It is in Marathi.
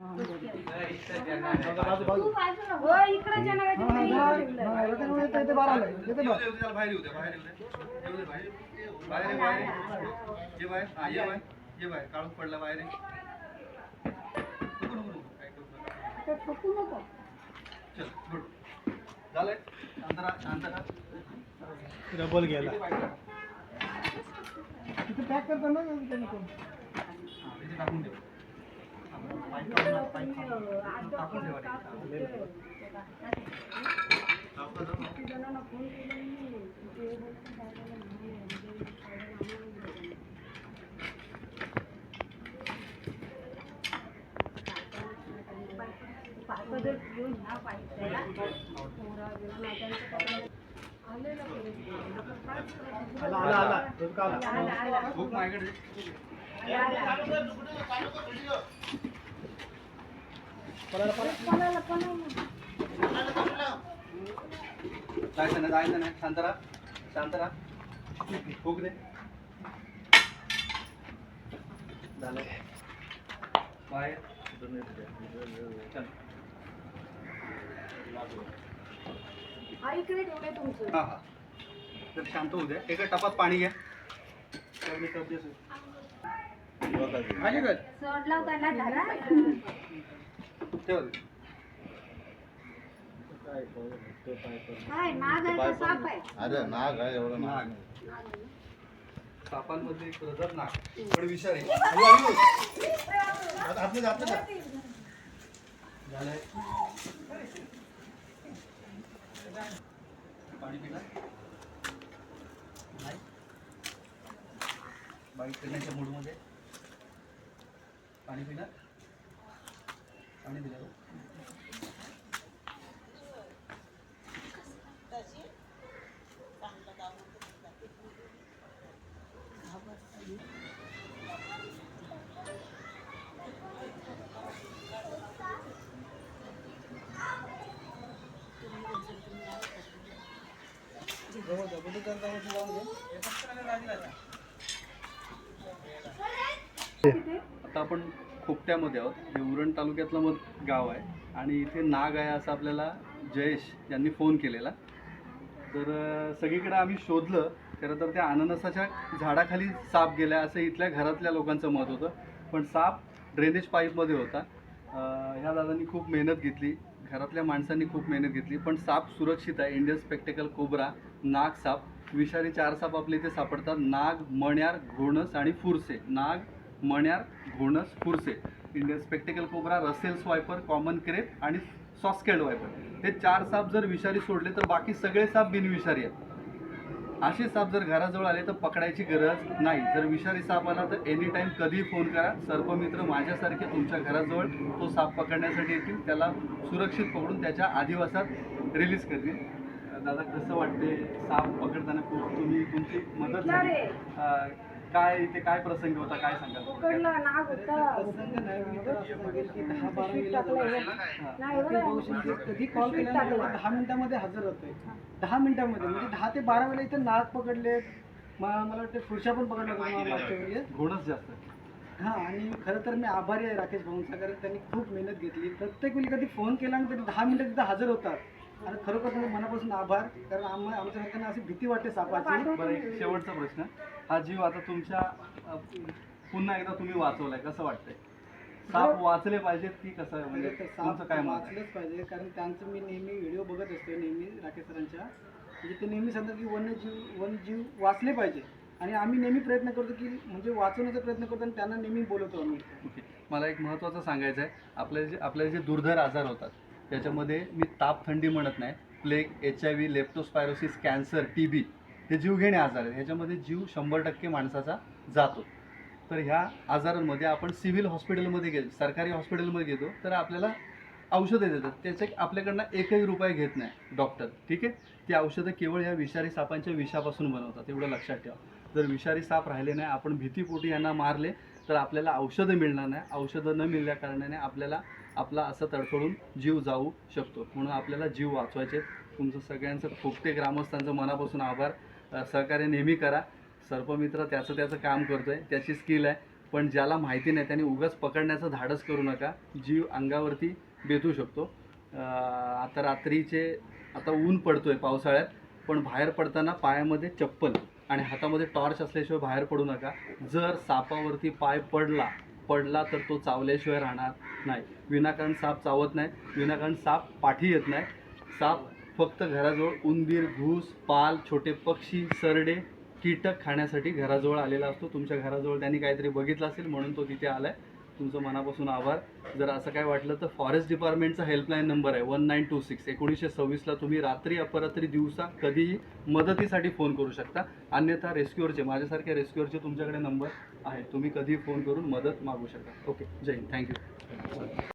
काढून पडला बाहेर चल गुड झालंय डबल गेला तिथे पॅक करताना टाकून ठेव टाकून ठेवा बुक माझ्याकडे जायचं नाही शांतरा बुक दे झालंय बाहेर हा हा तर शांत होऊ द्या एका टपात पाणी घ्या अरे नाग आहे एवढं नाग सापांमध्ये प्रजात नाग पण विषारी आपलं जात का झालंय पाणी पिला नाही बाईक करण्याच्या मूडमध्ये पाणी पिला पाणी दिलं आता आपण खोपट्यामध्ये आहोत. हे उरण तालुक्यातलं गाव आहे आणि इथे नाग आहे असं आपल्याला जयेश यांनी फोन केलेला. तर सगळीकडे आम्ही शोधलं. खरं तर त्या अननसाच्या झाडाखाली साप गेला असं इथल्या घरातल्या लोकांचं मत होतं, पण साप ड्रेनेज पाईपमध्ये होता. ह्या दादांनी खूप मेहनत घेतली, घरातल्या माणसांनी खूप मेहनत घेतली, पण साप सुरक्षित आहे. इंडियन स्पेक्टेकल कोब्रा, नाग साप, विषारी 4 साप आपल्या इथे सापडतात. नाग, मण्यार, घोणस आणि फुरसे. नाग, मण्यार, घोणस, फुरसे. Indian spectacle cobra, Russell's viper, common krait आणि सॉस्केल्ड वायपर. हे 4 साप जर विषारी सोडले तर बाकी सगळे साप बिनविषारी आहेत. असे साप जर घराजवळ आले तर पकडायची गरज नाही. जर विषारी साप आला तर एनी टाईम कधीही फोन करा. सर्पमित्र माझ्यासारखे तुमच्या घराजवळ तो साप पकडण्यासाठी येतील. त्याला सुरक्षित पकडून त्याच्या अधिवासात रिलीज करतील. दादा कसं वाटते साप पकडताना तुम्ही तुमची मदत झाली? काय इथे काय प्रसंग होता, काय सांगाल? कधी कॉल केला 10 मिनिटामध्ये हजर होतोय. 10 मिनिटामध्ये म्हणजे 10 ते 12 वेळा इथे नाग पकडले. मला वाटतं फुरशा पण पकडला मागच्या वेळी. घोणच जास्त. हां, आणि खरं तर मी आभारी आहे राकेश भाऊंचा, कारण त्यांनी खूप मेहनत घेतली. प्रत्येक वेळी कधी फोन केला आणि तरी 10 मिनिटं तिथं हजर होतात. आणि खरोखर तुम्ही मनापासून आभार, कारण आमच्या लोकांना अशी भीती वाटते सापाची. बरं, एक शेवटचा प्रश्न. हा जीव आता तुमच्या पुन्हा एकदा तुम्ही वाचवलाय, कसं वाटतंय? साप वाचले पाहिजेत की कसं, म्हणजे तुमचं काय मत? वाचलंच पाहिजे, कारण त्यांचं मी नेहमी व्हिडिओ बघत असतो, नेहमी राकेश सरांच्या. म्हणजे ते नेहमी सांगतात की वन्यजीव वाचले पाहिजे. आणि आम्ही नेहमी प्रयत्न करतो की म्हणजे वाचवण्याचा प्रयत्न करतो आणि त्यांना नेहमी बोलवतो आम्ही. ओके, मला एक महत्त्वाचं सांगायचं आहे. आपल्याला जे दुर्धर आजार होतात त्याच्यामध्ये मी ताप थंडी म्हणत नाही. Plague, HIV, leptospirosis, cancer, TB हे जीवघेणे आजार आहेत. ह्याच्यामध्ये जीव 100% माणसाचा जातो. तर ह्या आजारांमध्ये आपण सिव्हिल हॉस्पिटलमध्ये गेलो, सरकारी हॉस्पिटलमध्ये गेलो तर आपल्याला औषधं देतात. त्याचे आपल्याकडनं एकही रुपये घेत नाही डॉक्टर. ठीक आहे, ती औषधं केवळ ह्या विषारी सापांच्या विषापासून बनवतात, एवढं लक्षात ठेवा. जर विषारी साप राहिले नाही, आपण भीतीपोटी यांना मारले तर आपल्याला औषधं मिळणार नाही. औषधं न मिळल्या कारणाने आपला असं तडफडून जीव जाऊ शकतो. म्हणून आपल्याला जीव वाचवायचे. तुमचं सगळ्यांचं खोपटे ग्रामस्थांचं मनापासून आभार. सहकार्य नेहमी करा. सर्पमित्र त्याचं काम करतोय, त्याची स्किल आहे, पण पण ज्याला माहिती नाही त्याने उगाच पकडण्याचं धाडस करू नका, जीव अंगावरती बेतू शकतो. आता रात्रीचे आता ऊन पडतोय पावसाळ्यात, पण बाहेर पडताना पायामध्ये चप्पल आणि हातामध्ये टॉर्च असल्याशिवाय बाहेर पडू नका. जर सापावरती पाय पडला तर तो चावल्याशिवाय राहणार नाही. विनाकारण साप चावत नाही, विनाकारण साप पाठी येत नाही. साप फक्त घराजवळ उंदीर, घूस, पाल, छोटे पक्षी, सरडे, कीटक खाण्यासाठी घराजवळ आलेला असतो. तुमच्या घराजवळ त्यांनी काहीतरी बघितलं असेल म्हणून तो तिथे आला आहे. तुमचं मनापासून आभार. जर असं काय वाटलं तर फॉरेस्ट डिपार्टमेंटचा हेल्पलाईन नंबर आहे 1926. 1926ला तुम्ही रात्री अपरात्री दिवसा कधीही मदतीसाठी फोन करू शकता. अन्यथा रेस्क्यूअरचे, माझ्यासारख्या रेस्क्यूअरचे तुमच्याकडे नंबर आहे, तुम्ही कधीही फोन करून मदत मागू शकता. ओके, जय हिंद, थँक्यू.